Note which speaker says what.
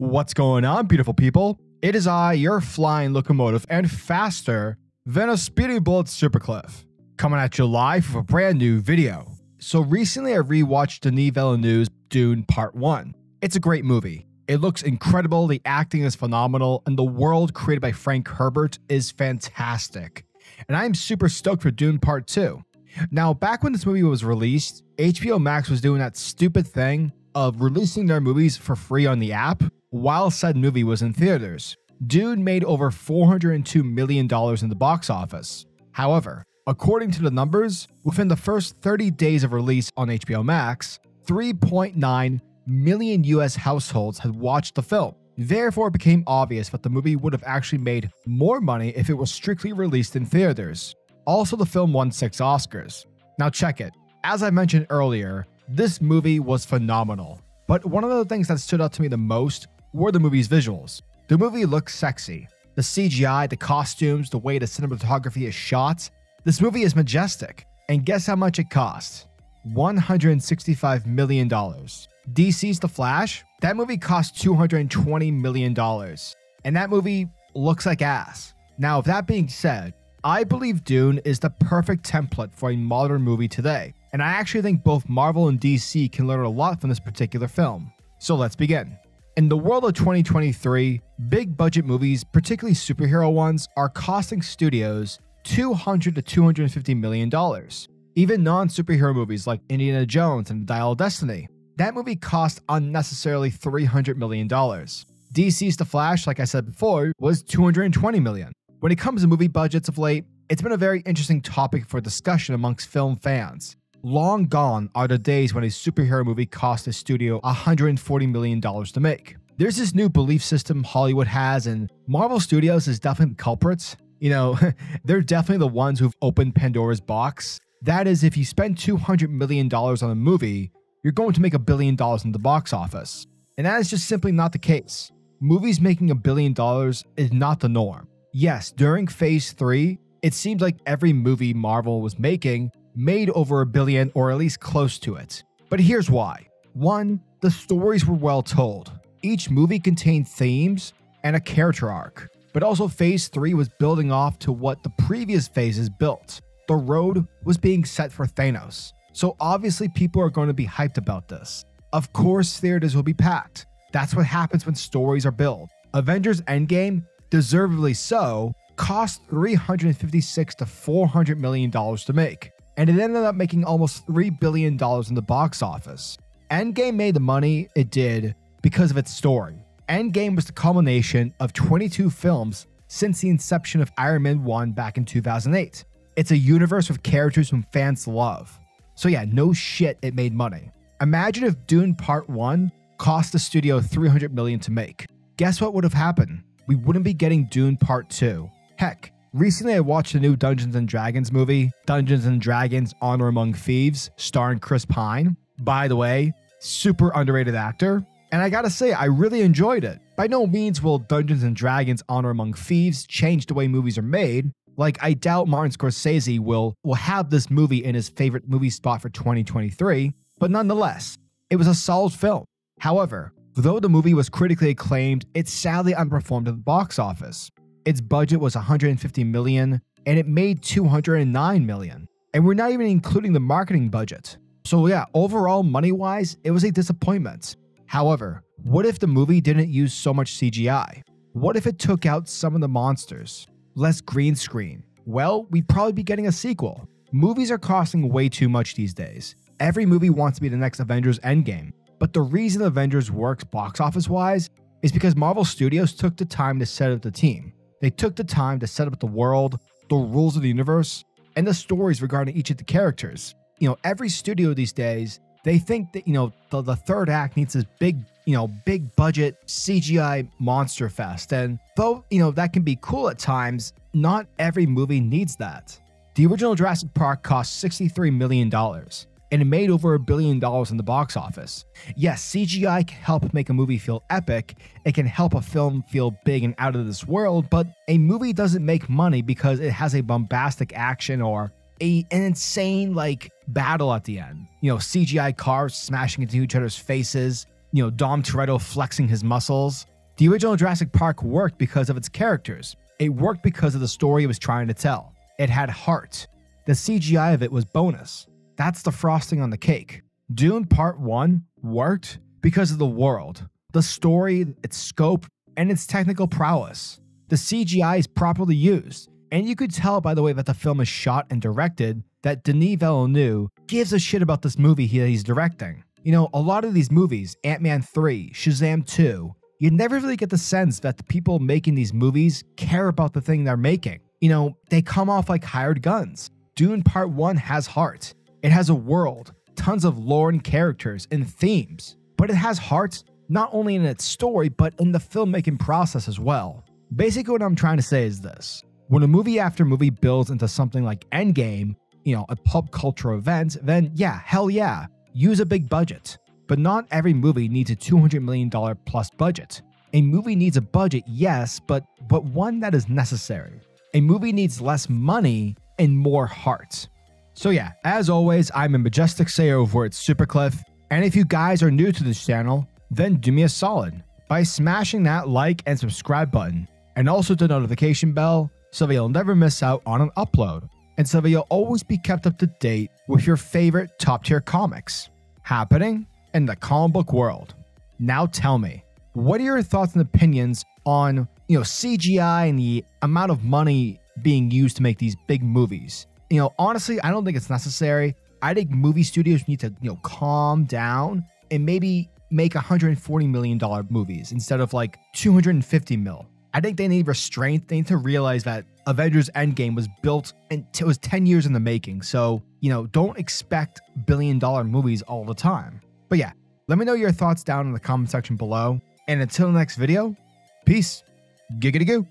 Speaker 1: What's going on, beautiful people? It is I, your flying locomotive and faster than a speeding bullet SuperCliff, coming at you live with a brand new video. So recently I rewatched DenisVilleneuve's Dune Part 1. It's a great movie. It looks incredible, the acting is phenomenal, and the world created by Frank Herbert is fantastic. And I am super stoked for Dune Part 2. Now, back when this movie was released, HBO Max was doing that stupid thing of releasing their movies for free on the app while said movie was in theaters. Dune made over $402 million in the box office. However, according to the numbers, within the first 30 days of release on HBO Max, 3.9 million US households had watched the film. Therefore, it became obvious that the movie would have actually made more money if it was strictly released in theaters. Also, the film won 6 Oscars. Now check it. As I mentioned earlier, this movie was phenomenal. But one of the things that stood out to me the most were the movie's visuals. The movie looks sexy. The CGI, the costumes, the way the cinematography is shot. This movie is majestic. And guess how much it cost? $165 million. DC's The Flash? That movie cost $220 million. And that movie looks like ass. Now, with that being said, I believe Dune is the perfect template for a modern movie today. And I actually think both Marvel and DC can learn a lot from this particular film. So let's begin. In the world of 2023, big budget movies, particularly superhero ones, are costing studios $200 to $250 million. Even non-superhero movies like Indiana Jones and the Dial of Destiny, that movie cost unnecessarily $300 million. DC's The Flash, like I said before, was $220 million. When it comes to movie budgets of late, it's been a very interesting topic for discussion amongst film fans. Long gone are the days when a superhero movie cost a studio $140 million to make. There's this new belief system Hollywood has, and Marvel Studios is definitely the culprits. You know, they're definitely the ones who've opened Pandora's box. That is, if you spend $200 million on a movie, you're going to make $1 billion in the box office. And that is just simply not the case. Movies making $1 billion is not the norm. Yes, during Phase 3, it seemed like every movie Marvel was making made over $1 billion or at least close to it. But here's why. 1, the stories were well told. Each movie contained themes and a character arc. But also Phase 3 was building off to what the previous phases built. The road was being set for Thanos. So obviously people are going to be hyped about this. Of course theaters will be packed. That's what happens when stories are built. Avengers Endgame, deservedly so, cost $356 to $400 million to make. And it ended up making almost $3 billion in the box office. Endgame made the money it did because of its story. Endgame was the culmination of 22 films since the inception of Iron Man 1 back in 2008. It's a universe with characters whom fans love. So yeah, no shit, it made money. Imagine if Dune Part 1 cost the studio $300 million to make. Guess what would have happened? We wouldn't be getting Dune Part 2. Heck, recently I watched the new Dungeons & Dragons movie, Dungeons & Dragons Honor Among Thieves, starring Chris Pine. By the way, super underrated actor. And I gotta say, I really enjoyed it. By no means will Dungeons & Dragons Honor Among Thieves change the way movies are made. Like, I doubt Martin Scorsese will have this movie in his favorite movie spot for 2023, but nonetheless, it was a solid film. However, though the movie was critically acclaimed, it sadly underperformed at the box office. Its budget was $150 million, and it made $209 million. And we're not even including the marketing budget. So yeah, overall, money-wise, it was a disappointment. However, what if the movie didn't use so much CGI? What if it took out some of the monsters? Less green screen? Well, we'd probably be getting a sequel. Movies are costing way too much these days. Every movie wants to be the next Avengers Endgame. But the reason Avengers works box office-wise is because Marvel Studios took the time to set up the team. They took the time to set up the world, the rules of the universe, and the stories regarding each of the characters. You know, every studio these days, they think that, the third act needs this big budget CGI monster fest. And though, that can be cool at times, not every movie needs that. The original Jurassic Park cost $63 million. And it made over $1 billion in the box office. Yes, CGI can help make a movie feel epic, it can help a film feel big and out of this world, but a movie doesn't make money because it has a bombastic action or an insane, battle at the end. CGI cars smashing into each other's faces, Dom Toretto flexing his muscles. The original Jurassic Park worked because of its characters. It worked because of the story it was trying to tell. It had heart. The CGI of it was bonus. That's the frosting on the cake. Dune Part 1 worked because of the world, the story, its scope, and its technical prowess. The CGI is properly used, and you could tell by the way that the film is shot and directed that DenisVilleneuve gives a shit about this movie he's directing. You know, a lot of these movies, Ant-Man 3, Shazam 2, you never really get the sense that the people making these movies care about the thing they're making. You know, they come off like hired guns. Dune Part 1 has heart. It has a world, tons of lore and characters and themes, but it has heart not only in its story, but in the filmmaking process as well. Basically, what I'm trying to say is this. When a movie after movie builds into something like Endgame, you know, a pop culture event, then yeah, hell yeah, use a big budget. But not every movie needs a $200 million plus budget. A movie needs a budget, yes, but one that is necessary. A movie needs less money and more heart. So yeah, as always, I'm a majestic say over at SuperCliff, and if you guys are new to this channel, then do me a solid by smashing that like and subscribe button, and also the notification bell so that you'll never miss out on an upload, and so that you'll always be kept up to date with your favorite top tier comics happening in the comic book world. Now tell me, what are your thoughts and opinions on, CGI and the amount of money being used to make these big movies? Honestly, I don't think it's necessary. I think movie studios need to, calm down and maybe make $140 million movies instead of like 250 mil. I think they need restraint. They need to realize that Avengers Endgame was built and it was 10 years in the making. So, don't expect billion-dollar movies all the time. But yeah, let me know your thoughts down in the comment section below. And until the next video, peace. Giggity goo.